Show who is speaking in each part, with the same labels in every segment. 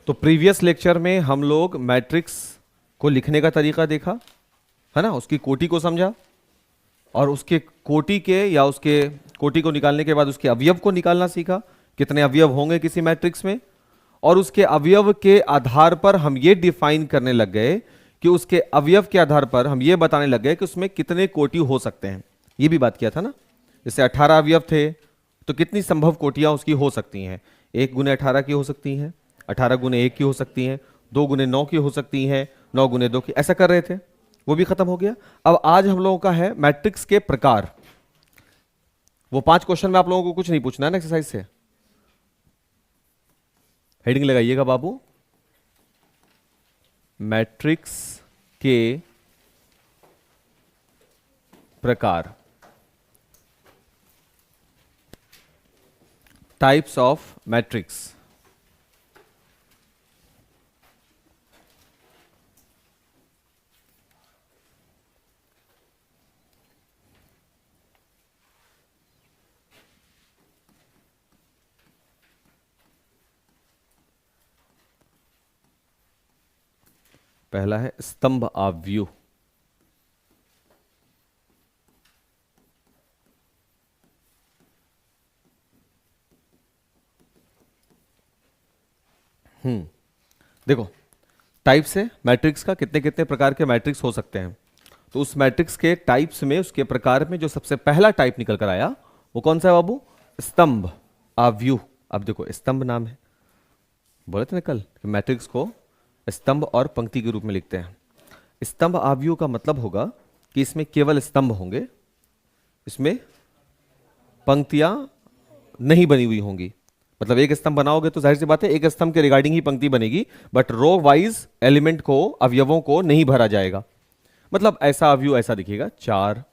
Speaker 1: तो previous lecture में हम लोग मैट्रिक्स को लिखने का तरीका देखा है ना, उसकी कोटि को समझा और उसके कोटि के या उसके कोटि को निकालने के बाद उसके अवयव को निकालना सीखा, कितने अवयव होंगे किसी मैट्रिक्स में, और उसके अवयव के आधार पर हम ये डिफाइन करने लग गए कि उसके अवयव के आधार पर हम ये बताने लग गए कि उसमें कितने कोटि हो सकते हैं। ये भी बात किया था ना, जैसे 18 अवयव थे तो कितनी संभव कोटियां उसकी हो सकती हैं, 1 गुने 18 की हो सकती हैं, 18 गुने 1 की हो सकती हैं, 2 गुने 9 की हो सकती हैं, 9 गुने 2 की, ऐसा कर रहे थे, वो भी खत्म हो गया। अब आज हम लोगों का है मैट्रिक्स के प्रकार। वो 5 क्वेश्चन में आप लोगों को कुछ नहीं पूछना है ना एक्सरसाइज से, हेडिंग लगाइएगा बाबू, मैट्रिक्स के प्रकार, टाइप्स ऑफ मैट्रिक्स। पहला है स्तंभ आव्यूह। देखो टाइप्स है मैट्रिक्स का, कितने कितने प्रकार के मैट्रिक्स हो सकते हैं। तो उस मैट्रिक्स के टाइप्स में, उसके प्रकार में जो सबसे पहला टाइप निकल कर आया वो कौन सा है बाबू? स्तंभ आव्यूह। अब देखो स्तंभ नाम है, बोले थे ना कल कि मैट्रिक्स को स्तंभ और पंक्ति के रूप में लिखते हैं। स्तंभ आव्यूह का मतलब होगा कि इसमें केवल स्तंभ होंगे, इसमें पंक्तियां नहीं बनी हुई होंगी। मतलब एक स्तंभ बनाओगे तो जाहिर सी बात है एक स्तंभ के रिगार्डिंग ही पंक्ति बनेगी, बट रो वाइज एलिमेंट को, अवयवों को नहीं भरा जाएगा। मतलब ऐसा अवयव ऐसा दिखेगा, 4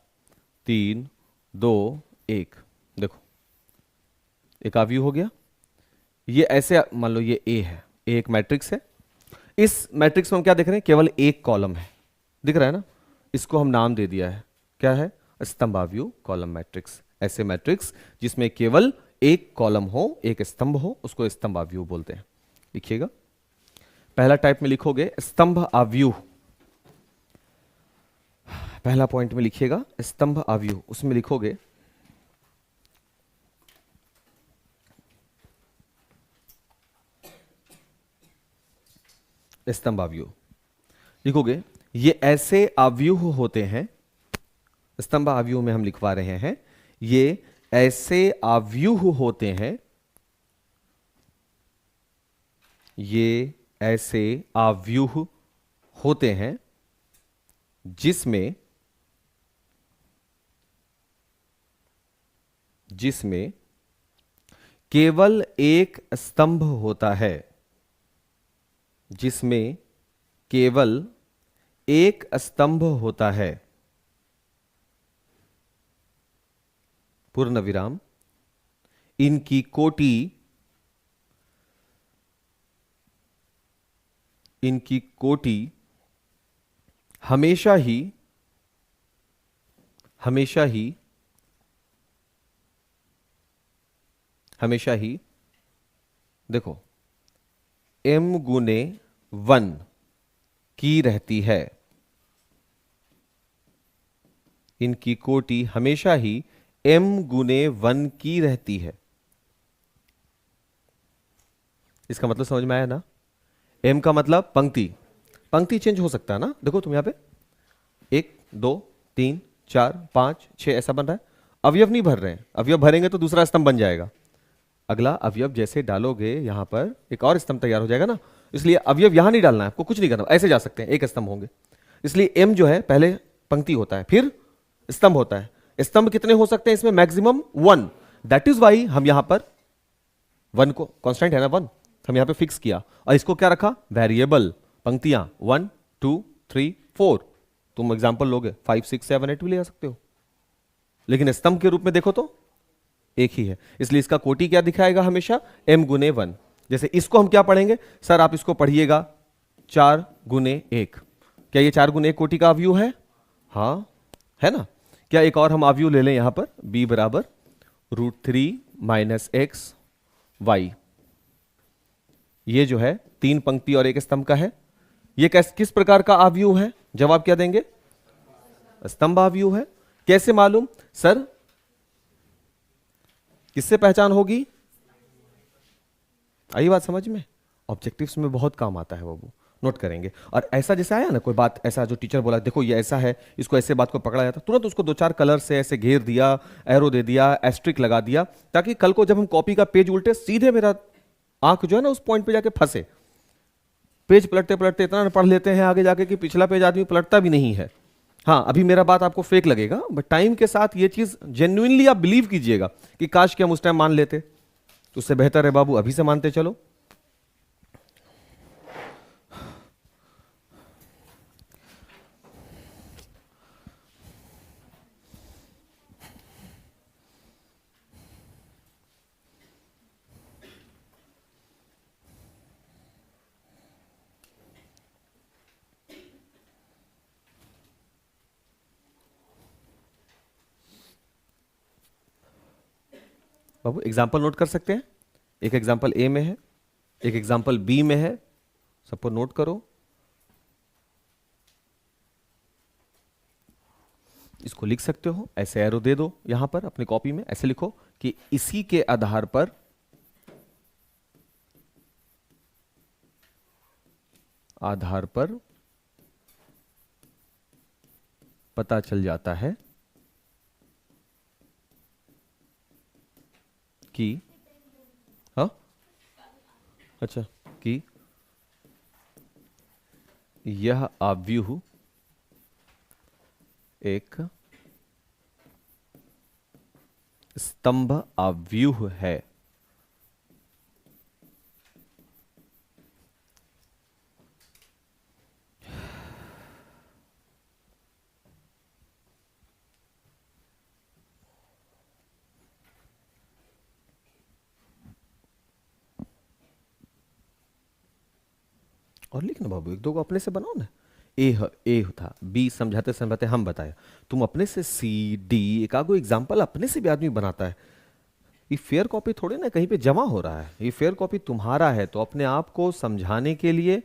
Speaker 1: 3 2 1। देखो एक अवयव हो गया, ये ऐसे मान लो ये ए है, ए एक मैट्रिक्स है। इस मैट्रिक्स में हम क्या देख रहे हैं? केवल एक कॉलम है, दिख रहा है ना, इसको हम नाम दे दिया है, क्या है? स्तंभाव्यूह कॉलम मैट्रिक्स। ऐसे मैट्रिक्स जिसमें केवल एक कॉलम हो, एक स्तंभ हो, उसको स्तंभाव्यूह बोलते हैं। लिखिएगा, पहला टाइप में लिखोगे स्तंभ आव्यूह, पहला पॉइंट में लिखिएगा स्तंभ आव्यूह, उसमें लिखोगे स्तंभ आव्यूह, लिखोगे ये ऐसे आव्यूह होते हैं, स्तंभ आव्यूह में हम लिखवा रहे हैं ये ऐसे आव्यूह होते हैं, ये ऐसे आव्यूह होते हैं जिसमें केवल एक स्तंभ होता है, जिसमें केवल एक स्तंभ होता है, पूर्ण विराम, इनकी कोटि हमेशा ही देखो m गुने 1 की रहती है, इनकी कोटि हमेशा ही m गुने 1 की रहती है। इसका मतलब समझ में आया ना? m का मतलब पंक्ति चेंज हो सकता है ना। देखो तुम यहां पे 1 2 3 4 5 6 ऐसा बन रहा है, अवयव नहीं भर रहे हैं, अवयव भरेंगे तो दूसरा स्तंभ बन जाएगा। अगला अवयव जैसे डालोगे यहां पर एक और स्तंभ तैयार हो जाएगा ना, इसलिए अवयव यहां नहीं डालना है आपको, कुछ नहीं करना, ऐसे जा सकते हैं, एक स्तंभ होंगे। इसलिए m जो है पहले पंक्ति होता है फिर स्तंभ होता है। स्तंभ कितने हो सकते हैं इसमें? मैक्सिमम 1। दैट इज वाई हम यहां पर 1 को, कांस्टेंट है ना 1, हम यहां पे फिक्स किया और इसको क्या रखा? वेरिएबल। पंक्तियां 1 2 3 4, तुम एग्जांपल लोगे 5 6 7 8 भी ले आ सकते हो, लेकिन स्तंभ के रूप में देखो तो एक ही है, इसलिए इसका कोटि क्या दिखाएगा? हमेशा m गुने 1। जैसे इसको हम क्या पढ़ेंगे सर? आप इसको पढ़िएगा 4 गुने 1। क्या ये 4 गुने 1 कोटि का अवयव है? हाँ है ना। क्या एक और हम अवयव ले लें यहां पर, b बराबर √3 - x y। ये जो है 3 पंक्ति और 1 स्तंभ का है। ये किस प्रकार का आव्यूह है? जवाब क्या देंगे? स्तंभ आव्यूह है। कैसे मालूम सर? किससे पहचान होगी? आई बात समझ में? ऑब्जेक्टिव्स में बहुत काम आता है बाबू, नोट करेंगे। और ऐसा जैसे आया ना कोई बात, ऐसा जो टीचर बोला देखो ये ऐसा है, इसको ऐसे बात को पकड़ा जाता, तुरंत उसको 2-4 कलर से ऐसे घेर दिया, एरो दे दिया, एस्ट्रिक लगा दिया, ताकि कल को जब हम कॉपी का पेज उल्टे सीधे मेरा आंख जो है ना उस पॉइंट पे जाके फंसे। पेज पलटते पलटते इतना पढ़ लेते हैं आगे जाके कि पिछला पेज आदमी पलटता भी नहीं है। हाँ, अभी मेरा बात आपको फेक लगेगा, बट टाइम के साथ ये चीज जेन्युइनली आप बिलीव कीजिएगा कि काश कि हम उस टाइम मान लेते, तो उससे बेहतर है बाबू अभी से मानते चलो। बाबू एग्जाम्पल नोट कर सकते हैं? एक एग्जाम्पल ए में है, एक एग्जाम्पल बी में है, सबको नोट करो। इसको लिख सकते हो, ऐसे एरो दे दो यहां पर अपनी कॉपी में, ऐसे लिखो कि इसी के आधार पर पता चल जाता है कि, हाँ अच्छा, कि यह आव्यूह एक स्तंभ आव्यूह है। और लिखना बाबू, एक दो को अपने से बनाओ ना। ए था, बी समझाते समझाते हम बताया, तुम अपने से सी डी एक आगो एग्जाम्पल अपने से भी आदमी बनाता है। ये फेयर कॉपी थोड़े ना कहीं पे जमा हो रहा है, ये फेयर कॉपी तुम्हारा है, तो अपने आप को समझाने के लिए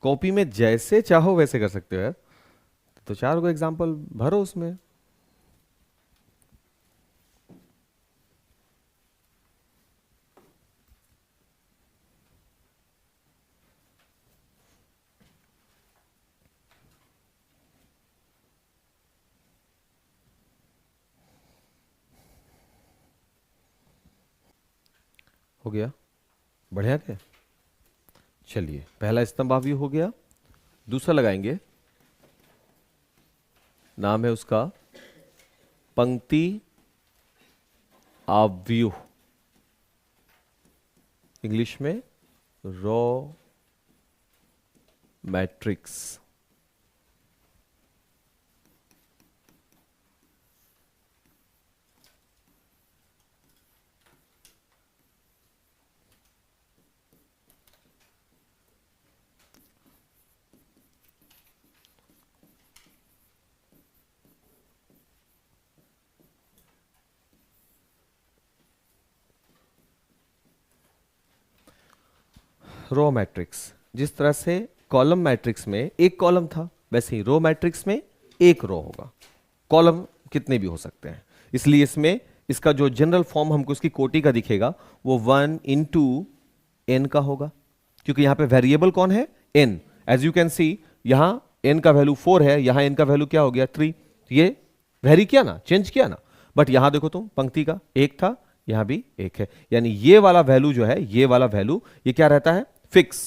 Speaker 1: कॉपी में जैसे चाहो वैसे कर सकते हो यार। तो 4 गो एग्जाम्पल भरो उसमें। हो गया? बढ़िया क्या? चलिए, पहला स्तंभ आव्यूह हो गया। दूसरा लगाएंगे, नाम है उसका पंक्ति आव्यूह, इंग्लिश में रो मैट्रिक्स। रो मैट्रिक्स, जिस तरह से कॉलम मैट्रिक्स में एक कॉलम था, वैसे ही रो मैट्रिक्स में एक रो होगा। कॉलम कितने भी हो सकते हैं, इसलिए इसमें इसका जो जनरल फॉर्म हमको इसकी कोटि का दिखेगा वो 1 इंटू एन का होगा, क्योंकि यहां पे वेरिएबल कौन है? N. As you can see यहां एन का वैल्यू 4 है, यहां एन का वैल्यू क्या हो गया? 3। ये वेरी किया ना, चेंज किया ना। बट यहां देखो तुम, पंक्ति का एक था, यहां भी एक है, यानी ये वाला वैल्यू जो है, ये वाला वैल्यू ये क्या रहता है? फिक्स।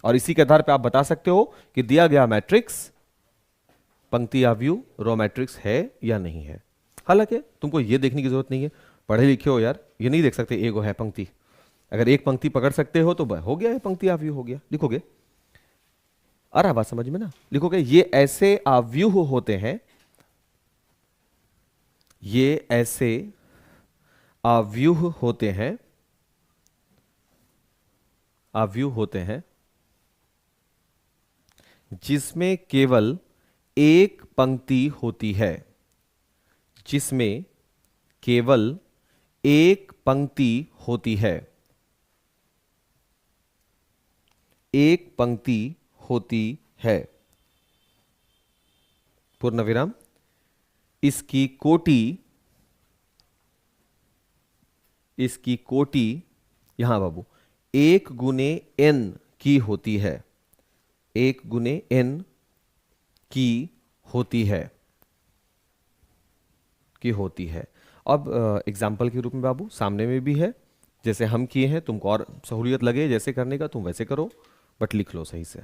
Speaker 1: और इसी के आधार पे आप बता सकते हो कि दिया गया मैट्रिक्स पंक्ति आव्यूह रो मैट्रिक्स है या नहीं है। हालांकि तुमको ये देखने की जरूरत नहीं है, पढ़े लिखे हो यार, ये नहीं देख सकते एगो है पंक्ति। अगर एक पंक्ति पकड़ सकते हो तो हो गया, पंक्ति आव्यूह हो गया। लिखोगे, आ रहा बात समझ में ना? लिखोगे ये ऐसे आव्यूह होते हैं, ये ऐसे आव्यूह होते हैं, आव्यूह होते हैं जिसमें केवल एक पंक्ति होती है, जिसमें केवल एक पंक्ति होती है। एक पंक्ति होती है, पूर्ण विराम, इसकी कोटि यहां बाबू 1 × n की होती है, 1 × n की होती है। अब एग्जाम्पल के रूप में बाबू सामने में भी है, जैसे हम किए हैं, तुमको और सहूलियत लगे जैसे करने का तुम वैसे करो, बट लिख लो सही से।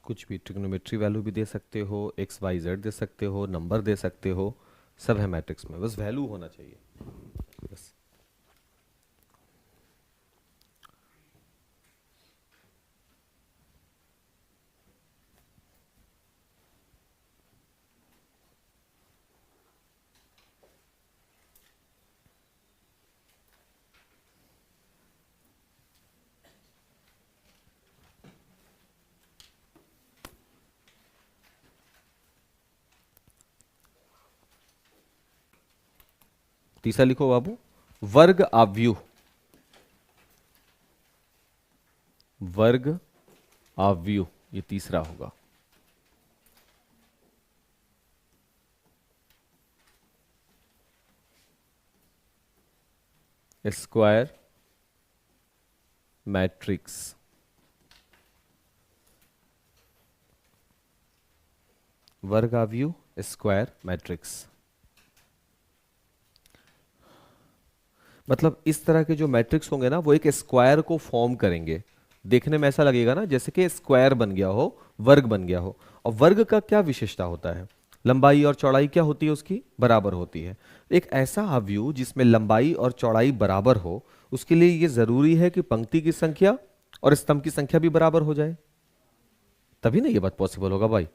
Speaker 1: कुछ भी ट्रिग्नोमेट्री वैल्यू भी दे सकते हो, एक्स वाई जेड दे सकते हो, नंबर दे सकते हो, सब है मैट्रिक्स में, बस वैल्यू होना चाहिए बस। तीसरा लिखो बाबू, वर्ग आव्यूह, वर्ग आव्यूह, ये तीसरा होगा। स्क्वायर मैट्रिक्स, वर्ग आव्यूह स्क्वायर मैट्रिक्स, मतलब इस तरह के जो मैट्रिक्स होंगे ना वो एक स्क्वायर को फॉर्म करेंगे। देखने में ऐसा लगेगा ना जैसे कि स्क्वायर बन गया हो, वर्ग बन गया हो। और वर्ग का क्या विशेषता होता है? लंबाई और चौड़ाई क्या होती है उसकी? बराबर होती है। एक ऐसा आव्यूह जिसमें लंबाई और चौड़ाई बराबर हो, उसके लिए ये जरूरी है कि पंक्ति की संख्या और स्तंभ की संख्या भी बराबर हो जाए, तभी ना ये बात पॉसिबल होगा भाई।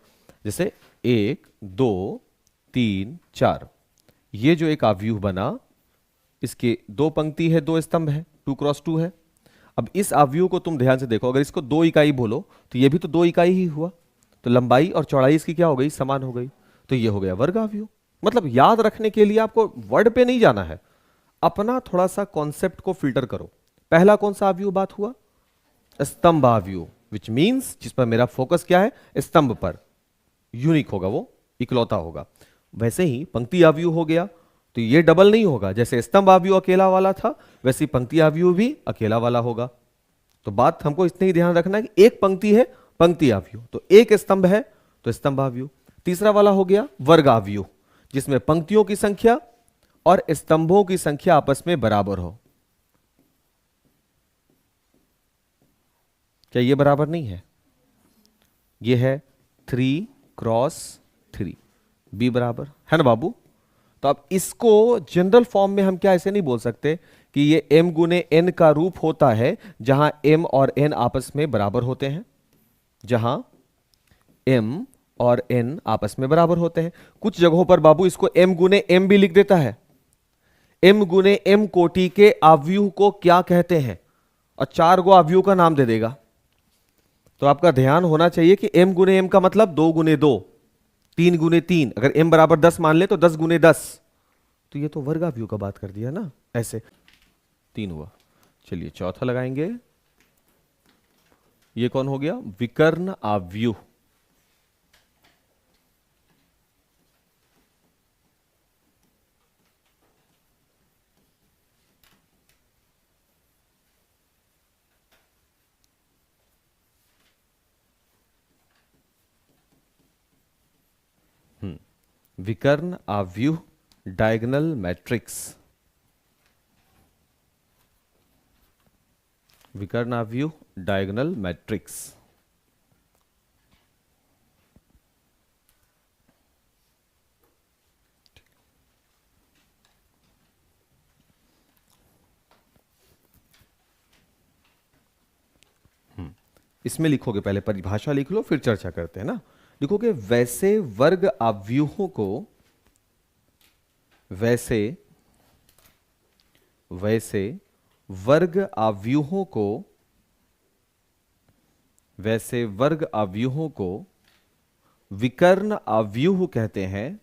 Speaker 1: जैसे 1 2 3 4, ये जो एक आव्यूह बना, इसके 2 पंक्ति है, 2 स्तंभ है, 2 × 2 है। अब इस आव्यूह को तुम ध्यान से देखो, अगर इसको 2 इकाई बोलो तो ये भी तो 2 इकाई ही हुआ, तो लंबाई और चौड़ाई इसकी क्या हो गई? समान हो गई, तो ये हो गया वर्ग आव्यूह। मतलब याद रखने के लिए आपको वर्ड पे नहीं जाना है, अपना थोड़ा सा कॉन्सेप्ट को फिल्टर करो। पहला कौन सा आव्यूह बात हुआ? स्तंभ आव्यूह, विच मीन्स जिस पर मेरा फोकस क्या है? स्तंभ पर, यूनिक होगा वो, इकलौता होगा। वैसे ही पंक्ति आव्यूह हो गया, तो ये डबल नहीं होगा, जैसे स्तंभ आव्यूह अकेला वाला था वैसे ही पंक्ति आव्यूह भी अकेला वाला होगा। तो बात हमको इतना ही ध्यान रखना है कि एक पंक्ति है, पंक्ति आव्यूह, तो एक स्तंभ है तो स्तंभ आव्यूह। तीसरा वाला हो गया वर्ग आव्यूह, जिसमें पंक्तियों की संख्या और स्तंभों की संख्या आपस में बराबर हो। क्या ये बराबर नहीं है? ये है 3 × 3, बी बराबर है ना बाबू? तो अब इसको जनरल फॉर्म में हम क्या ऐसे नहीं बोल सकते कि ये m × n का रूप होता है, जहां m और n आपस में बराबर होते हैं, जहां m और n आपस में बराबर होते हैं। कुछ जगहों पर बाबू इसको m × m भी लिख देता है। m × m कोटि के आव्यूह को क्या कहते हैं, और 4 गो आव्यूह का नाम दे देगा। तो आपका ध्यान होना चाहिए कि m × m का मतलब 2 × 2, 3 × 3, अगर m बराबर 10 मान ले तो 10 × 10, तो ये तो वर्ग आव्यूह का बात कर दिया ना, ऐसे 3 हुआ। चलिए चौथा लगाएंगे, ये कौन हो गया? विकर्ण आव्यूह। विकर्ण आव्यूह डायगोनल मैट्रिक्स। विकर्णावयव डायगोनल मैट्रिक्स। इसमें लिखोगे, पहले परिभाषा लिख लो फिर चर्चा करते हैं ना। लिखोगे वैसे वर्ग अवयवों को, वैसे वर्ग अवयवों को, वैसे वर्ग अवयवों को विकर्ण अवयव कहते हैं।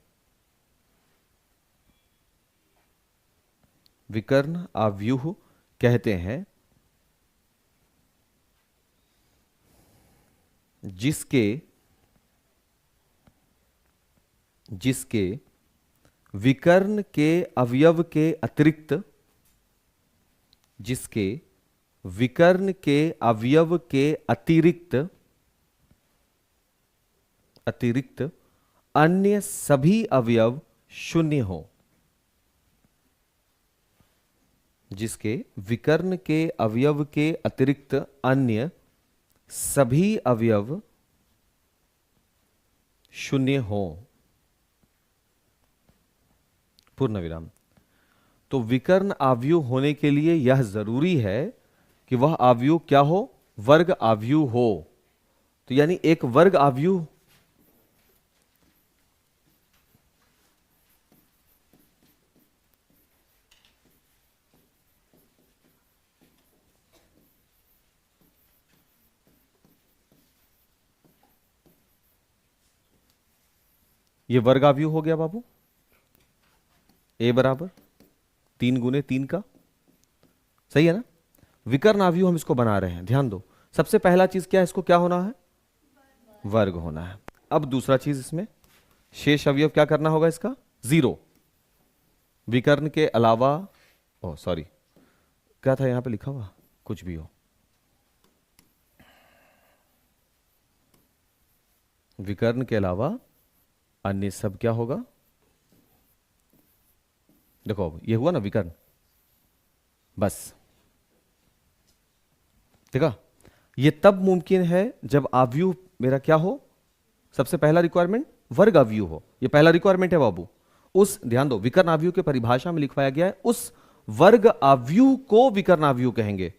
Speaker 1: विकर्ण अवयव कहते हैं जिसके विकर्ण के अवयव के अतिरिक्त, जिसके विकर्ण के अवयव के अतिरिक्त अन्य सभी अवयव शून्य हो। जिसके विकर्ण के अवयव के अतिरिक्त अन्य सभी अवयव शून्य हो। पूर्ण विराम। तो विकर्ण अवयव होने के लिए यह जरूरी है कि वह अवयव क्या हो? वर्ग अवयव हो। तो यानी एक वर्ग अवयव, ये वर्ग अवयव हो गया बाबू। ए बराबर 3 गुने 3 का, सही है ना। विकर्ण अवयव हम इसको बना रहे हैं, ध्यान दो। सबसे पहला चीज क्या है, इसको क्या होना है? वर्ग होना है। अब दूसरा चीज, इसमें शेष अवयव क्या करना होगा? इसका 0। विकर्ण के अलावा, ओ सॉरी, क्या था यहां पे लिखा हुआ? कुछ भी हो, विकर्ण के अलावा अन्य सब क्या होगा? देखो अब ये हुआ ना विकर्ण, बस। देखा, ये तब मुमकिन है जब अवयव मेरा क्या हो? सबसे पहला रिक्वायरमेंट वर्ग अवयव हो। ये पहला रिक्वायरमेंट है बाबू। उस, ध्यान दो, विकर्ण अवयव के परिभाषा में लिखवाया गया है उस वर्ग अवयव को विकर्ण अवयव कहेंगे।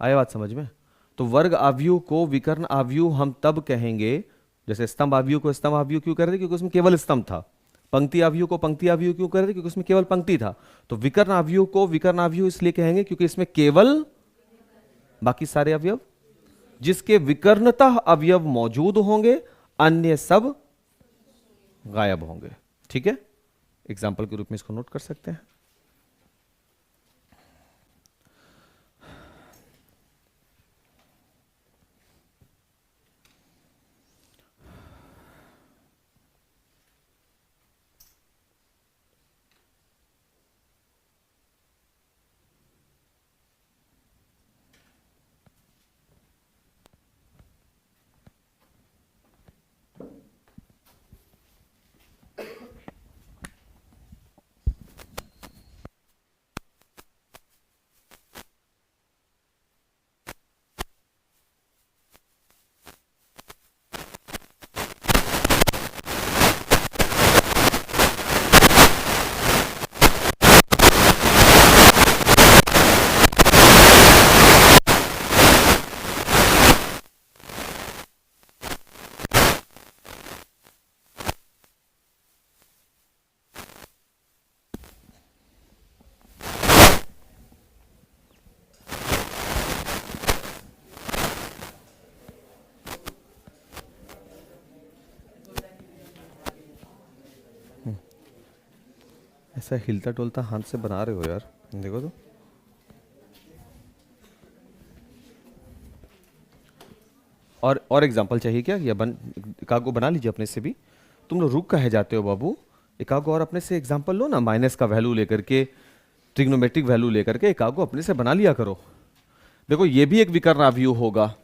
Speaker 1: आया बात समझ में? तो वर्ग अवयव को विकर्ण अवयव हम तब कहेंगे, जैसे स्तंभ अवयव को स्तंभ अवयव क्यों कर रहे थे? क्योंकि उसमें केवल स्तंभ था। पंक्ति अवयव को पंक्ति अवयव क्यों कर रहे थे? क्योंकि उसमें केवल पंक्ति था। तो विकर्ण अवयव को विकर्ण अवयव इसलिए कहेंगे क्योंकि इसमें केवल, बाकी सारे अवयव, जिसके विकर्णतः अवयव मौजूद होंगे, अन्य सब गायब होंगे। ठीक है, एग्जाम्पल के रूप में इसको नोट कर सकते हैं। ऐसा हिलता डोलता हाथ से बना रहे हो यार, देखो तो। और एग्जांपल चाहिए क्या? या एकागो बना लीजिए अपने से भी। तुम लोग रुक कहे जाते हो बाबू? एकागो और अपने से एग्जांपल लो ना, माइनस का वैल्यू लेकर के, ट्रिग्नोमेट्रिक वैल्यू लेकर के एकागो अपने से बना लिया करो। देखो ये भी एक विकर्ण अवयव होगा,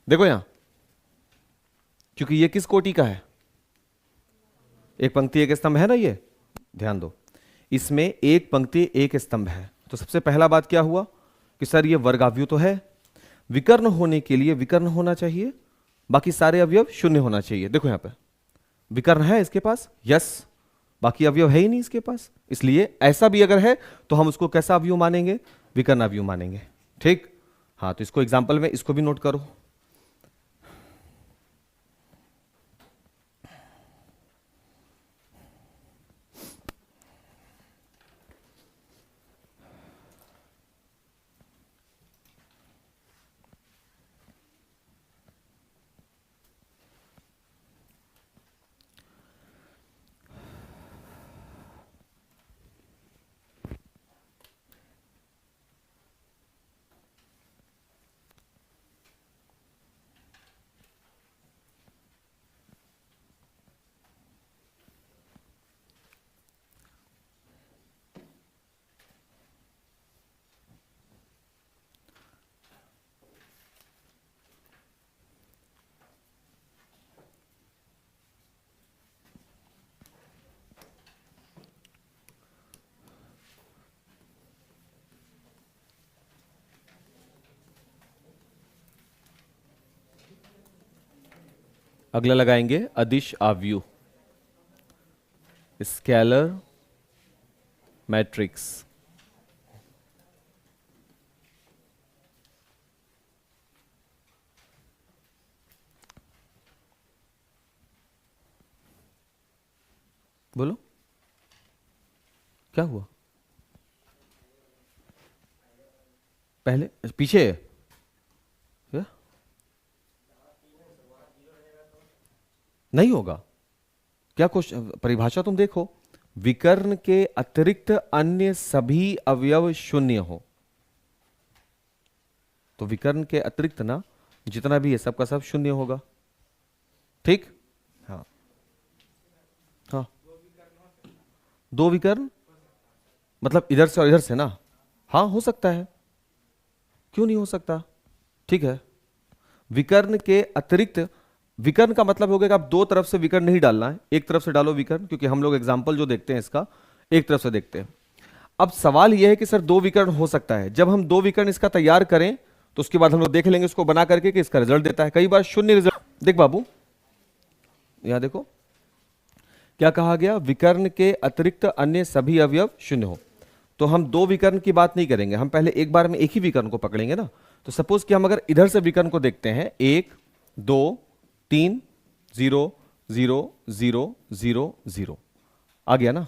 Speaker 1: देखो यहां, क्योंकि ये किस कोटि का है? एक पंक्ति एक स्तंभ है ना ये। ध्यान दो, इसमें एक पंक्ति एक स्तंभ है। तो सबसे पहला बात क्या हुआ कि सर ये वर्गावयव तो है, विकर्ण होने के लिए विकर्ण होना चाहिए, बाकी सारे अवयव शून्य होना चाहिए। देखो यहां पे विकर्ण है इसके पास, यस, बाकी अवयव है ही नहीं इसके पास, इसलिए ऐसा भी अगर है तो हम उसको कैसा अवयव मानेंगे? विकर्ण अवयव मानेंगे। ठीक, हाँ, तो इसको एग्जाम्पल में इसको भी नोट करो। अगला लगाएंगे अदिश अवयव, स्केलर मैट्रिक्स। बोलो क्या हुआ? पहले पीछे क्या? नहीं होगा क्या? क्वेश्चन परिभाषा तुम देखो, विकर्ण के अतिरिक्त अन्य सभी अवयव शून्य हो। तो विकर्ण के अतिरिक्त ना जितना भी है सबका सब शून्य होगा। ठीक, हाँ हाँ, दो विकर्ण मतलब इधर से और इधर से ना, हाँ हो सकता है, क्यों नहीं हो सकता? ठीक है, विकर्ण के अतिरिक्त, विकर्ण का मतलब हो गया कि आप दो तरफ से विकर्ण नहीं डालना है, एक तरफ से डालो विकर्ण, क्योंकि हम लोग एग्जाम्पल जो देखते हैं इसका एक तरफ से देखते हैं। अब सवाल यह है कि सर दो विकर्ण हो सकता है, जब हम दो विकर्ण इसका तैयार करें तो उसके बाद हम लोग देख लेंगे इसको बना करके कि इसका रिजल्ट देता है। कई बार शून्य रिजल्ट। देख बाबू यहां देखो क्या कहा गया, विकर्ण के अतिरिक्त अन्य सभी अवयव शून्य हो। तो हम दो विकर्ण की बात नहीं करेंगे, हम पहले एक बार में एक ही विकर्ण को पकड़ेंगे ना। तो सपोज कि हम अगर इधर से विकर्ण को देखते हैं, 1 2 3 0 0 0 0 0 आ गया ना।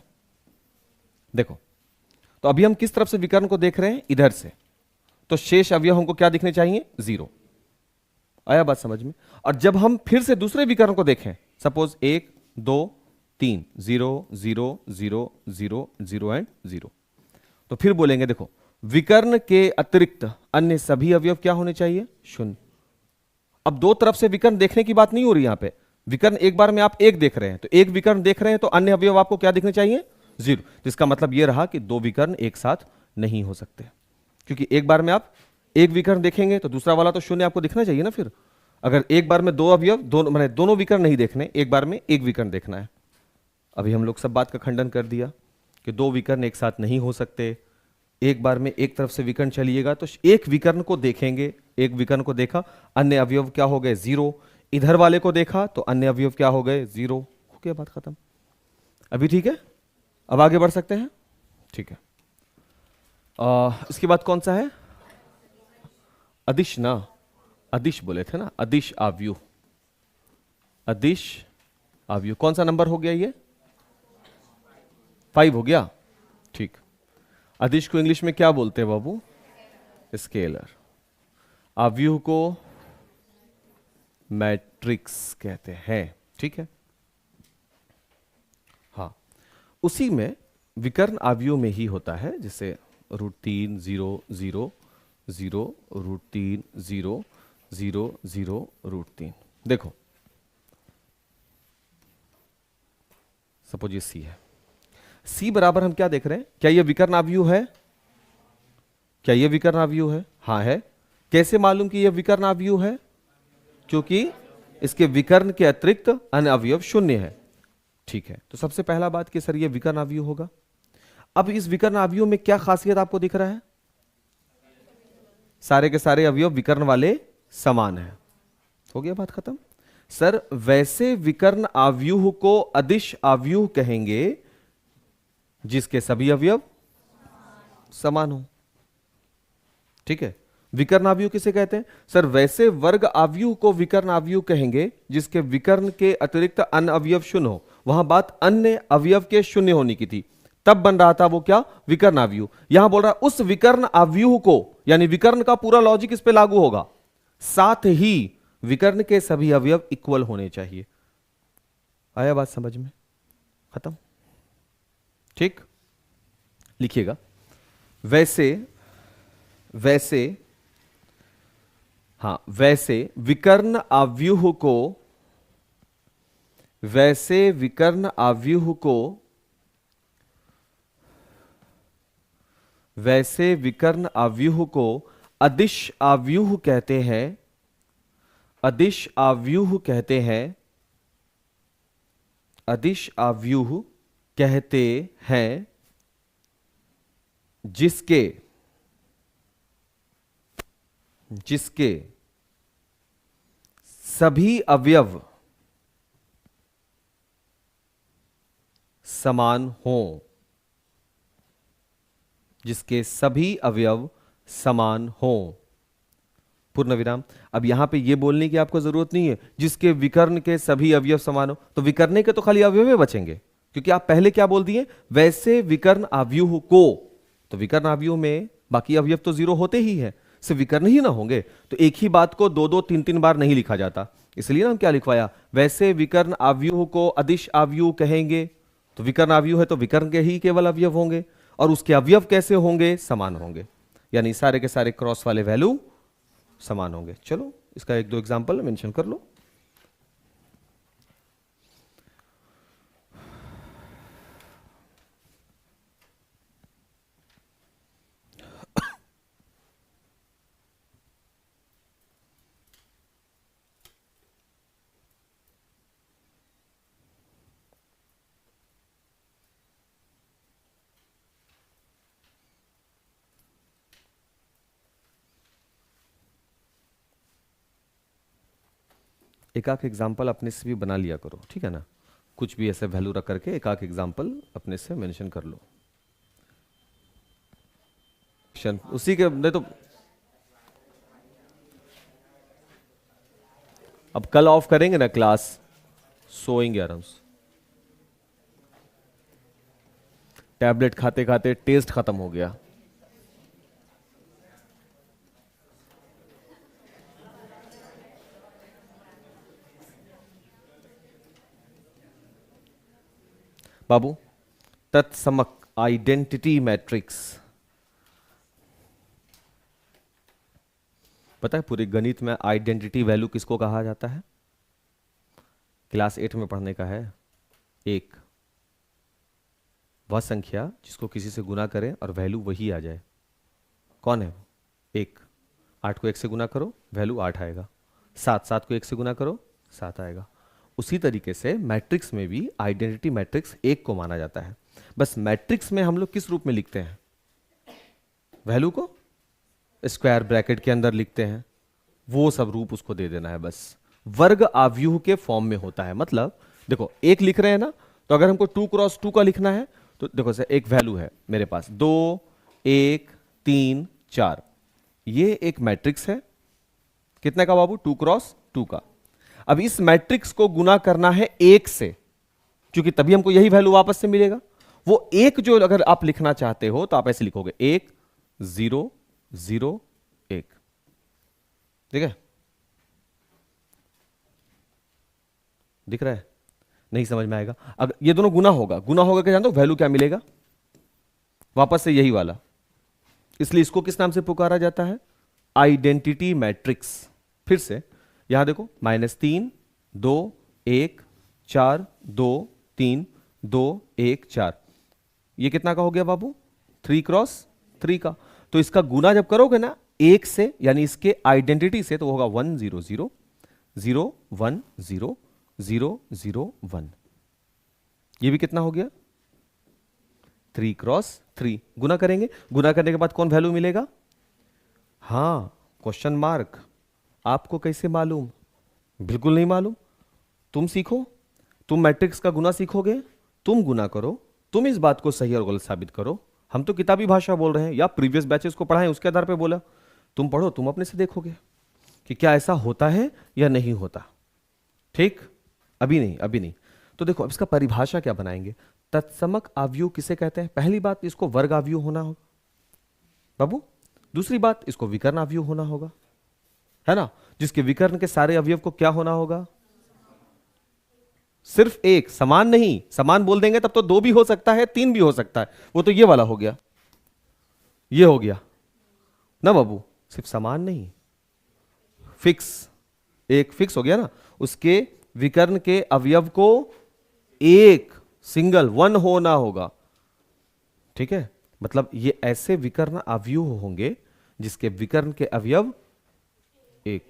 Speaker 1: देखो तो अभी हम किस तरफ से विकर्ण को देख रहे हैं? इधर से। तो शेष अवयव हमको क्या दिखने चाहिए? 0। आया बात समझ में? और जब हम फिर से दूसरे विकर्ण को देखें, सपोज 1 2 3 0 0 0 0 0 एंड 0, तो फिर बोलेंगे देखो विकर्ण के अतिरिक्त अन्य सभी अवयव क्या होने चाहिए? शून्य। अब दो तरफ से विकर्ण देखने की बात नहीं हो रही यहां पे, विकर्ण एक बार में आप एक देख रहे हैं, तो एक विकर्ण देख रहे हैं तो अन्य अवयव आपको क्या दिखने चाहिए? 0। जिसका मतलब यह रहा कि दो विकर्ण एक साथ नहीं हो सकते, क्योंकि एक बार में आप एक विकर्ण देखेंगे तो दूसरा वाला तो शून्य आपको दिखना चाहिए ना। फिर अगर एक बार में दो अवयव, दोनों मैंने दोनों विकर्ण नहीं देखने, एक बार में एक विकर्ण देखना है। अभी हम लोग सब बात का खंडन कर दिया कि दो विकर्ण एक साथ नहीं हो सकते, एक बार में एक तरफ से विकर्ण चलिएगा तो एक विकर्ण को देखेंगे, एक विकर्ण को देखा, अन्य अवयव क्या हो गए? 0। इधर वाले को देखा तो अन्य अवयव क्या हो गए? 0। हो गया, बात खत्म। अभी ठीक है, अब आगे बढ़ सकते हैं। ठीक है, इसके बाद कौन सा है? अदिश ना, अदिश बोले थे ना, अदिश अवयव, अदिश अवयव। कौन सा नंबर हो गया ये? 5 हो गया। ठीक, अदिश को इंग्लिश में क्या बोलते हैं बाबू? स्केलर। अवयव को मैट्रिक्स कहते हैं। ठीक है, हाँ, उसी में विकर्ण अवयव में ही होता है, जैसे √3 0 0 0 √3 0 0 0 √3। देखो सपोज ये सी है, सी बराबर हम क्या देख रहे हैं? क्या ये विकर्ण अवयव है? क्या ये विकर्ण अवयव है? हाँ है। कैसे मालूम कि ये विकर्ण अवयव है? क्योंकि इसके विकर्ण के अतिरिक्त अन्य अवयव शून्य है। ठीक है, तो सबसे पहला बात कि सर ये विकर्ण अवयव होगा। अब इस विकर्ण अवयव में क्या खासियत आपको दिख रहा है? सारे के सारे अवयव विकर्ण वाले समान हैं। हो गया बात खत्म। सर वैसे विकर्ण आव्यूह को अदिश आव्यूह कहेंगे जिसके सभी अवयव समान हो। ठीक है, विकर्ण आव्यूह किसे कहते हैं? सर वैसे वर्ग आव्यूह को विकर्ण आव्यूह कहेंगे जिसके विकर्ण के अतिरिक्त अन्य अवयव शून्य हो। वहां बात अन्य अवयव के शून्य होने की थी, तब बन रहा था वो क्या? विकर्ण आव्यूह। यहां बोल रहा है उस विकर्ण आव्यूह को, यानी विकर्ण का पूरा लॉजिक इस पे लागू होगा, साथ ही विकर्ण के सभी अवयव इक्वल होने चाहिए। आया बात समझ में? खत्म। ठीक, लिखिएगा। वैसे विकर्ण आव्यूह को, वैसे विकर्ण आव्यूह को, वैसे विकर्ण आव्यूह को अदिश आव्यूह कहते हैं। अदिश आव्यूह कहते हैं, अदिश आव्यूह कहते हैं जिसके सभी अवयव समान हों, जिसके सभी अवयव समान हों। पूर्ण विराम। अब यहां पे ये बोलने की आपको जरूरत नहीं है जिसके विकर्ण के सभी अवयव समान हो, तो विकर्ण के तो खाली अवयव बचेंगे, क्योंकि आप पहले क्या बोल दिए? वैसे विकर्ण आव्यूह को, तो विकर्ण आव्यूह में बाकी अवयव तो जीरो होते ही है, सिर्फ विकर्ण ही ना होंगे। तो एक ही बात को दो दो तीन तीन बार नहीं लिखा जाता, इसलिए ना हम क्या लिखवाया? वैसे विकर्ण आव्यूह को अदिश आव्यूह कहेंगे। तो विकर्ण आव्यूह है तो विकर्ण के ही केवल अवयव होंगे, और उसके अवयव कैसे होंगे? समान होंगे, यानी सारे के सारे क्रॉस वाले वैल्यू समान होंगे। चलो इसका एक दो एग्जांपल मेंशन कर लो। एक आख एग्जाम्पल अपने से भी बना लिया करो, ठीक है ना? कुछ भी ऐसे वैल्यू रख करके एक आख एग्जाम्पल अपने से मेंशन कर लो। उसी के नहीं तो अब कल ऑफ करेंगे ना क्लास, सोएंगे आराम से। टैबलेट खाते खाते टेस्ट खत्म हो गया। बाबू तत्समक आइडेंटिटी मैट्रिक्स, पता है पूरे गणित में आइडेंटिटी वैल्यू किसको कहा जाता है? क्लास 8 में पढ़ने का है। एक वह संख्या जिसको किसी से गुना करें और वैल्यू वही आ जाए। कौन है वो? एक। 8 को 1 से गुना करो, वैल्यू 8 आएगा। 7 को 1 से गुना करो, 7 आएगा। उसी तरीके से मैट्रिक्स में भी आइडेंटिटी मैट्रिक्स 1 को माना जाता है। बस मैट्रिक्स में हम लोग किस रूप में लिखते हैं? वैल्यू को स्क्वायर ब्रैकेट के अंदर लिखते हैं, वो सब रूप उसको दे देना है। बस वर्ग आव्यूह के फॉर्म में होता है। मतलब देखो 1 लिख रहे हैं ना, तो अगर हमको 2 क्रॉस 2 का लिखना है तो देखो सर एक वैल्यू है मेरे पास 2, 1, 3, 4, ये एक मैट्रिक्स है। कितने का बाबू? 2 क्रॉस 2 का। अब इस मैट्रिक्स को गुना करना है 1 से, क्योंकि तभी हमको यही वैल्यू वापस से मिलेगा। वो 1 जो अगर आप लिखना चाहते हो तो आप ऐसे लिखोगे 1, 0, 0, 1। ठीक है? दिख रहा है? नहीं समझ में आएगा? अगर ये दोनों गुना होगा, गुना होगा क्या जानते हो? वैल्यू क्या मिलेगा? वापस से यही वाला। इसलिए इसको किस नाम से पुकारा जाता है? Identity matrix. फिर से यहां देखो -3, 2, 1, 4, 2, 3, 2, 1, 4, ये कितना का हो गया बाबू? 3 क्रॉस 3 का। तो इसका गुना जब करोगे ना 1 से, यानी इसके आइडेंटिटी से, तो होगा 1, 0, 0, 0, 1, 0, 0, 0, 1। ये भी कितना हो गया? 3 क्रॉस 3। गुना करेंगे, गुना करने के बाद कौन वैल्यू मिलेगा? हाँ, क्वेश्चन मार्क। आपको कैसे मालूम? बिल्कुल नहीं मालूम। तुम सीखो, तुम मैट्रिक्स का गुना सीखोगे, तुम गुना करो, तुम इस बात को सही और गलत साबित करो। हम तो किताबी भाषा बोल रहे हैं या प्रीवियस बैचेस को पढ़ाएं उसके आधार पे बोला। तुम पढ़ो, तुम अपने से देखोगे कि क्या ऐसा होता है या नहीं होता। ठीक, अभी नहीं, अभी नहीं। तो देखो अब इसका परिभाषा क्या बनाएंगे। तत्समक आव्यूह किसे कहते हैं? पहली बात, इसको वर्ग आव्यूह होना होगा बाबू। दूसरी बात, इसको विकर्ण आव्यूह होना होगा, है ना, जिसके विकर्ण के सारे अवयव को क्या होना होगा? सिर्फ एक, समान नहीं। समान बोल देंगे तब तो दो भी हो सकता है, तीन भी हो सकता है, वो तो ये वाला हो गया, ये हो गया ना बाबू। सिर्फ समान नहीं, फिक्स, एक फिक्स हो गया ना। उसके विकर्ण के अवयव को एक, सिंगल, वन होना होगा। ठीक है, मतलब ये ऐसे विकर्ण अवयव होंगे जिसके विकर्ण के अवयव एक,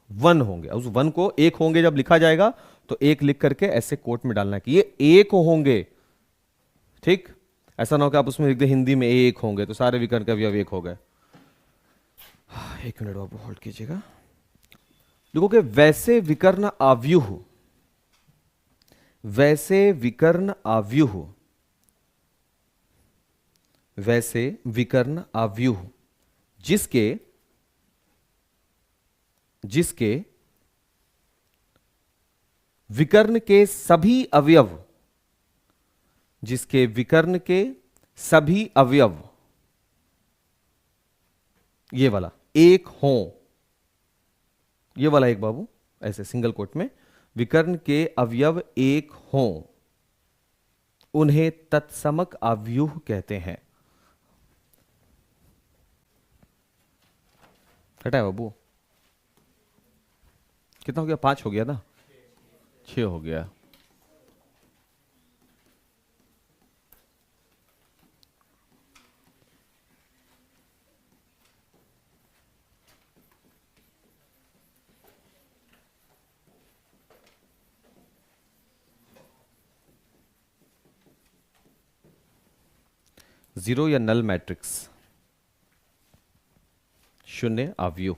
Speaker 1: वन होंगे। उस वन को एक होंगे जब लिखा जाएगा तो एक लिख करके ऐसे कोट में डालना है कि ये एक होंगे। ठीक, ऐसा ना हो कि आप उसमें लिख दे हिंदी में एक होंगे तो सारे विकर्ण के अवयव एक हो गए। एक मिनट बाबू होल्ड कीजिएगा। देखोगे वैसे विकर्ण आव्यूह, वैसे विकर्ण आव्यूह, वैसे विकर्ण आव्यूह जिसके जिसके विकर्ण के सभी अवयव, जिसके विकर्ण के सभी अवयव ये वाला एक हो, ये वाला एक बाबू ऐसे सिंगल कोट में, विकर्ण के अवयव एक हो, उन्हें तत्समक आव्यूह कहते हैं। हटा बाबू, कितना हो गया? 5 हो गया ना, 6 हो गया। जीरो या नल मैट्रिक्स, शून्य आव्यूह।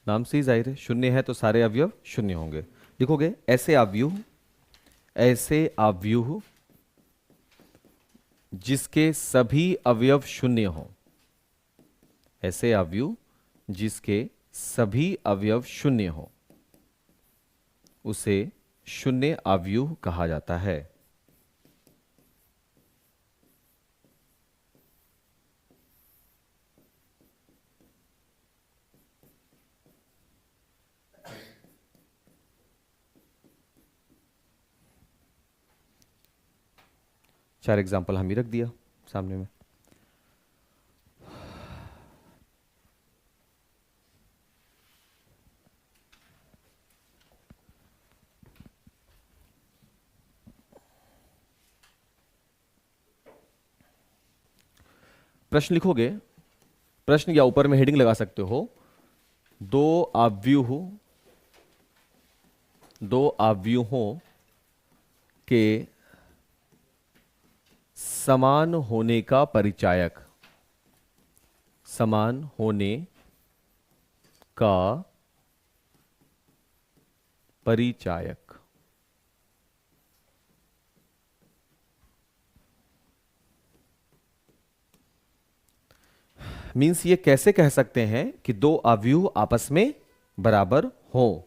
Speaker 1: नाम से ही जाहिर है, शून्य है तो सारे अवयव शून्य होंगे। लिखोगे ऐसे आव्यूह, ऐसे आव्यूह जिसके सभी अवयव शून्य हो, ऐसे आव्यूह जिसके सभी अवयव शून्य हो, उसे शून्य आव्यूह कहा जाता है। चार एग्जाम्पल हम ही रख दिया सामने में। प्रश्न लिखोगे, प्रश्न या ऊपर में हेडिंग लगा सकते हो, दो आव्यूहों के समान होने का परिचायक, समान होने का परिचायक। मीन्स ये कैसे कह सकते हैं कि दो आव्यूह आपस में बराबर हो।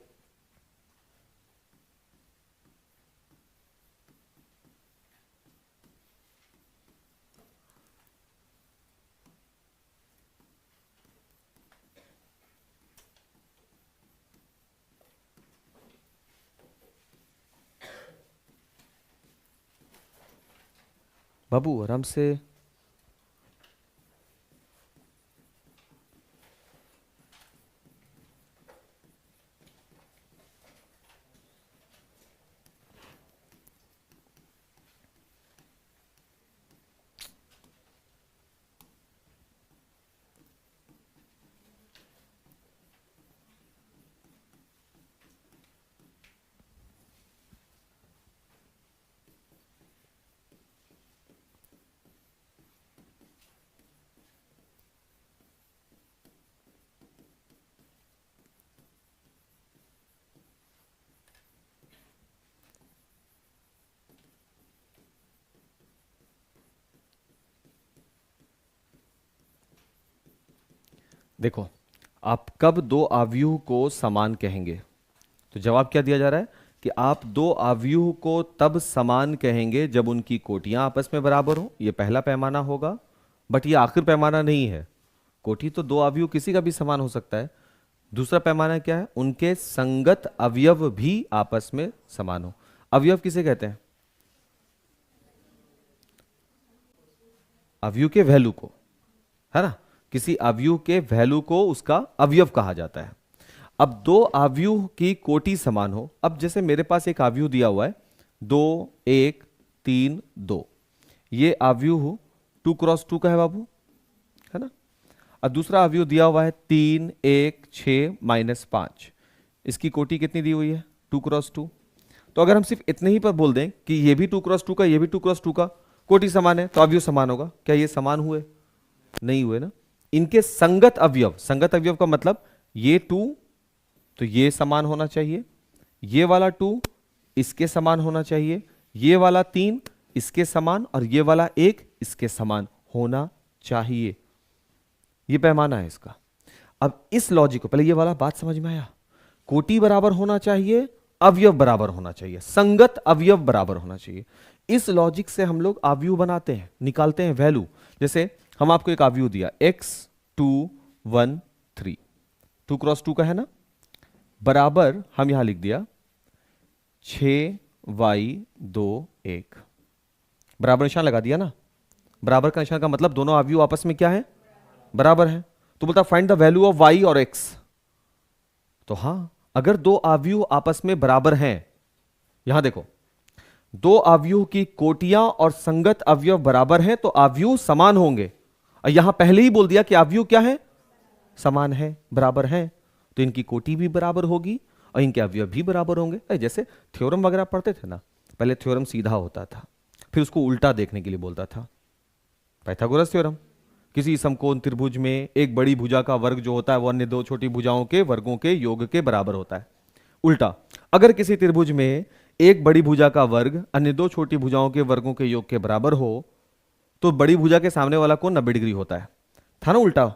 Speaker 1: बाबू आराम से। देखो, आप कब दो आव्यूह को समान कहेंगे? तो जवाब क्या दिया जा रहा है कि आप दो आव्यूह को तब समान कहेंगे जब उनकी कोटियां आपस में बराबर हो। ये पहला पैमाना होगा, बट ये आखिर पैमाना नहीं है। कोटि तो दो अवयव किसी का भी समान हो सकता है। दूसरा पैमाना क्या है? उनके संगत अवयव भी आपस में समान हो। अवयव किसे कहते हैं? अवयव के वैल्यू को, है ना। किसी अवयव के वैल्यू को उसका अवयव कहा जाता है। अब दो अवयव की कोटि समान हो। अब जैसे मेरे पास एक अवयव दिया हुआ है 2 1 3 2, ये अवयव 2 क्रॉस 2 का है बाबू, है ना। और दूसरा अवयव दिया हुआ है 3 1 6 -5, इसकी कोटि कितनी दी हुई है? 2 क्रॉस 2। तो अगर हम सिर्फ इतने ही पर बोल दें कि ये भी 2 क्रॉस 2 का, ये भी 2 क्रॉस 2 का, कोटि समान है, तो अवयव समान होगा। क्या ये समान हुए? नहीं हुए ना। इनके संगत अवयव, संगत अवयव का मतलब ये 2 तो ये समान होना चाहिए, ये वाला 2 इसके समान होना चाहिए, ये वाला 3 इसके समान, और ये वाला 1 इसके समान होना चाहिए। ये पैमाना है इसका। अब इस लॉजिक को, पहले ये वाला बात समझ में आया? कोटि बराबर होना चाहिए, अवयव बराबर होना चाहिए, संगत अवयव बराबर होना चाहिए। इस लॉजिक से हम लोग अवयव बनाते हैं, निकालते हैं वैल्यू। जैसे हम आपको एक अवयव दिया x 2 1 3, 2 क्रॉस 2 का है ना, बराबर हम यहां लिख दिया 6y 2 1, बराबर निशान लगा दिया ना। बराबर का निशान का मतलब दोनों अवयव आपस में क्या है? बराबर है। तो बोलता find the value of y और x। तो हां, अगर दो अवयव आपस में बराबर हैं, यहां देखो, दो अवयव की कोटियां और संगत अवयव बराबर हैं तो अवयव समान होंगे। और यहां पहले ही बोल दिया कि अवयव क्या है? समान है, बराबर है, तो इनकी कोटि भी बराबर होगी और इनके अवयव भी बराबर होंगे। जैसे थ्योरम वगैरह पढ़ते थे ना, पहले थ्योरम सीधा होता था, फिर उसको उल्टा देखने के लिए बोलता था, पाइथागोरस थ्योरम। किसी समकोण त्रिभुज में एक बड़ी भुजा का वर्ग जो होता है वो अन्य दो छोटी भुजाओं के वर्गों के योग के बराबर होता है। उल्टा, अगर किसी त्रिभुज में एक बड़ी भुजा का वर्ग अन्य दो छोटी भुजाओं के वर्गों के योग के बराबर हो तो बड़ी भुजा के सामने वाला कोण 90 डिग्री होता है। था ना उल्टा?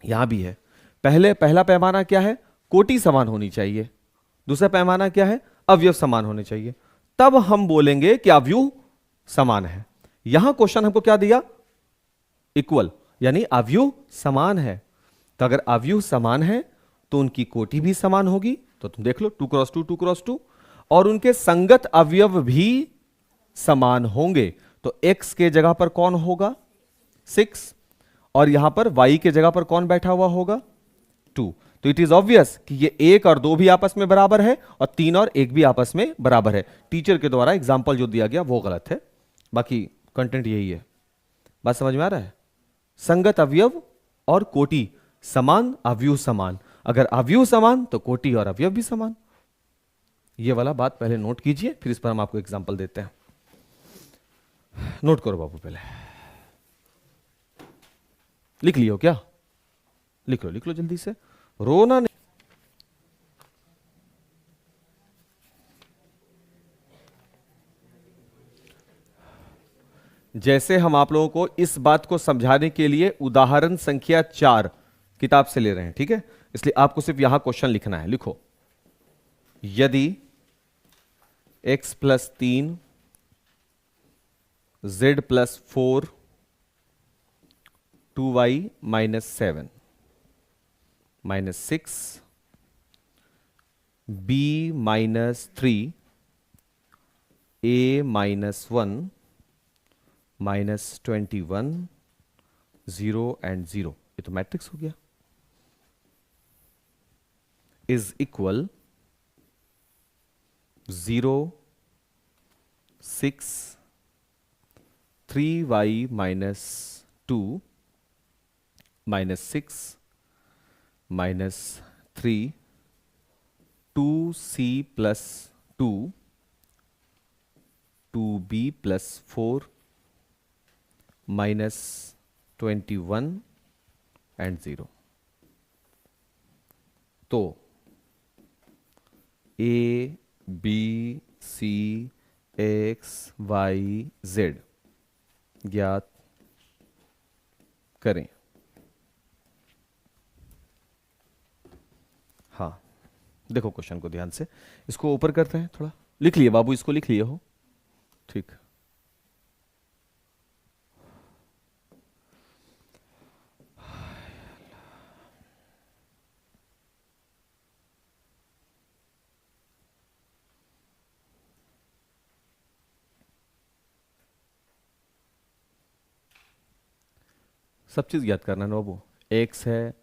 Speaker 1: यहां भी है। पहला पैमाना क्या है? कोटि समान होनी चाहिए। दूसरा पैमाना क्या है? अवयव समान होने चाहिए। तब हम बोलेंगे कि अवयव समान है। यहां क्वेश्चन हमको क्या दिया? इक्वल, यानी अवयव समान है। तो अगर अवयव समान है तो उनकी कोटि भी समान होगी। तो तुम देख लो 2 क्रॉस 2 2 क्रॉस 2, और उनके संगत अवयव भी समान होंगे। तो x के जगह पर कौन होगा? 6, और यहां पर y के जगह पर कौन बैठा हुआ होगा? 2। तो इट इज ऑब्वियस कि ये 1 और 2 भी आपस में बराबर है और 3 और 1 भी आपस में बराबर है। टीचर के द्वारा एग्जाम्पल जो दिया गया वो गलत है, बाकी कंटेंट यही है। बात समझ में आ रहा है? संगत अवयव और कोटि समान, अवयव समान। अगर अवयव समान तो कोटि और अवयव भी समान। ये वाला बात पहले नोट कीजिए, फिर इस पर हम आपको एग्जांपल देते हैं। नोट करो बाबू, पहले लिख लियो क्या? लिख लो जल्दी से, रोना नहीं। जैसे हम आप लोगों को इस बात को समझाने के लिए उदाहरण संख्या 4 किताब से ले रहे हैं, ठीक है? इसलिए आपको सिर्फ यहां क्वेश्चन लिखना है। लिखो, यदि x + 3 z + 4 2y - 7 - 6 b - 3 a - 1 -21 0 and 0, ये तो मैट्रिक्स हो गया, is equal 0 6 3y - 2 -6 -3 2c + 2 2b + 4 -21 and 0। तो a b c x y z ज्ञात करें। देखो क्वेश्चन को ध्यान से, इसको ऊपर करते हैं थोड़ा, लिख लिए बाबू, इसको लिख लिए हो, ठीक। सब चीज याद करना है ना बाबू, एक्स है,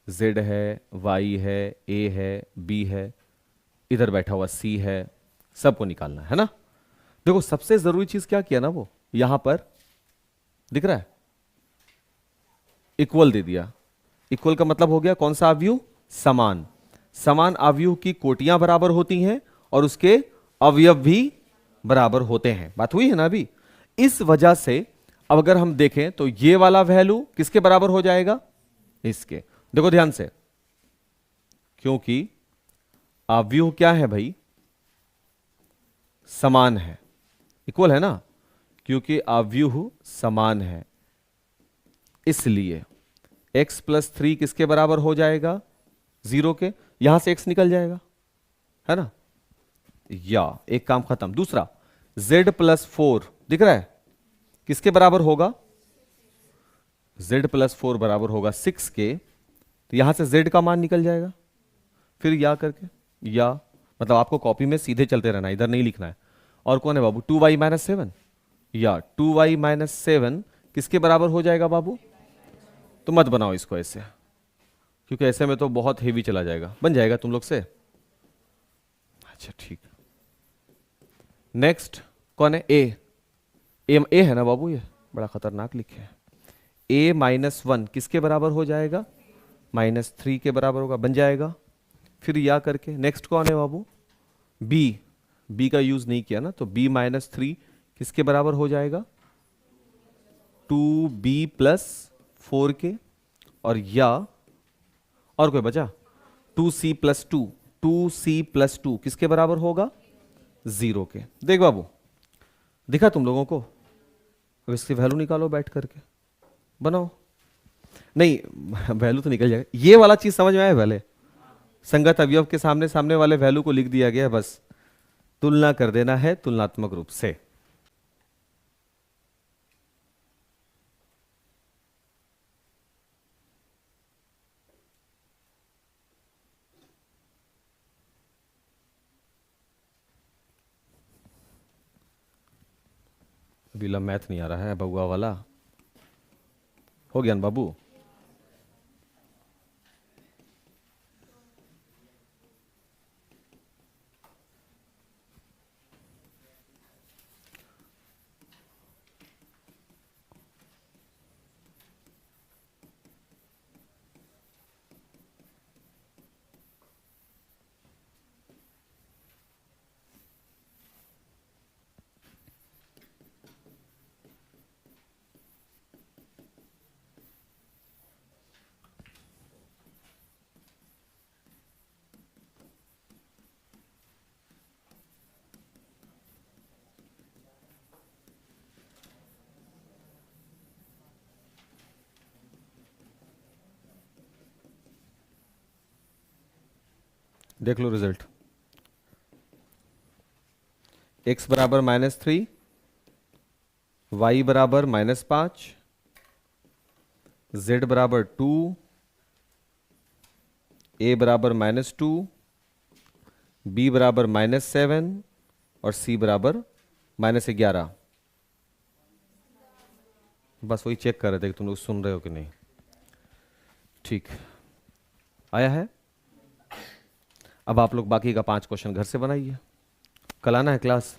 Speaker 1: जेड है, वाई है, ए है, बी है, इधर बैठा हुआ सी है, सबको निकालना है ना। देखो सबसे जरूरी चीज क्या किया ना, वो यहां पर दिख रहा है, इक्वल दे दिया। इक्वल का मतलब हो गया कौन सा अवयव, समान। समान अवयव की कोटियां बराबर होती हैं और उसके अवयव भी बराबर होते हैं। बात हुई है ना अभी। इस वजह से अब अगर हम देखें तो ये वाला वैल्यू किसके बराबर हो जाएगा, इसके। देखो ध्यान से, क्योंकि अवयव क्या है भाई, समान है, इक्वल है ना, क्योंकि अवयव समान है, इसलिए x प्लस 3 किसके बराबर हो जाएगा, 0 के। यहां से x निकल जाएगा, है ना, या एक काम खत्म। दूसरा z प्लस 4 दिख रहा है, किसके बराबर होगा, z प्लस 4 बराबर होगा 6 के, तो यहां से z का मान निकल जाएगा, फिर या करके, या मतलब आपको कॉपी में सीधे चलते रहना, इधर नहीं लिखना है। और कौन है बाबू, 2y माइनस 7, या 2y माइनस 7 किसके बराबर हो जाएगा बाबू। तो मत बनाओ इसको ऐसे, क्योंकि ऐसे में तो बहुत हेवी चला जाएगा, बन जाएगा तुम लोग से। अच्छा ठीक, नेक्स्ट कौन है, ए है ना बाबू, ये बड़ा खतरनाक लिखे है। a माइनस 1 किसके बराबर हो जाएगा, माइनस 3 के बराबर होगा, बन जाएगा। फिर या करके नेक्स्ट कौन है बाबू, b का यूज नहीं किया ना, तो b माइनस 3 किसके बराबर हो जाएगा, 2b प्लस 4 के। और या और कोई बचा, 2c प्लस 2, 2c प्लस 2 किसके बराबर होगा, 0 के। देख बाबू, दिखा तुम लोगों को, अब इसकी वैल्यू निकालो बैठ करके, बनाओ। नहीं वैल्यू तो निकल जाएगा, ये वाला चीज समझ में आया पहले, संगत अवयव के सामने सामने वाले वैल्यू को लिख दिया गया, बस तुलना कर देना है तुलनात्मक रूप से। अभी मैथ नहीं आ रहा है बउआ वाला, हो गया ना बाबू। देख लो रिजल्ट, x बराबर -3, y बराबर -5, z बराबर 2, a बराबर -2, b बराबर -7 और c बराबर -11। बस वही चेक कर रहे थे कि तुम लोग सुन रहे हो कि नहीं। ठीक आया है। अब आप लोग बाकी का 5 क्वेश्चन घर से बनाइए, कल आना है क्लास।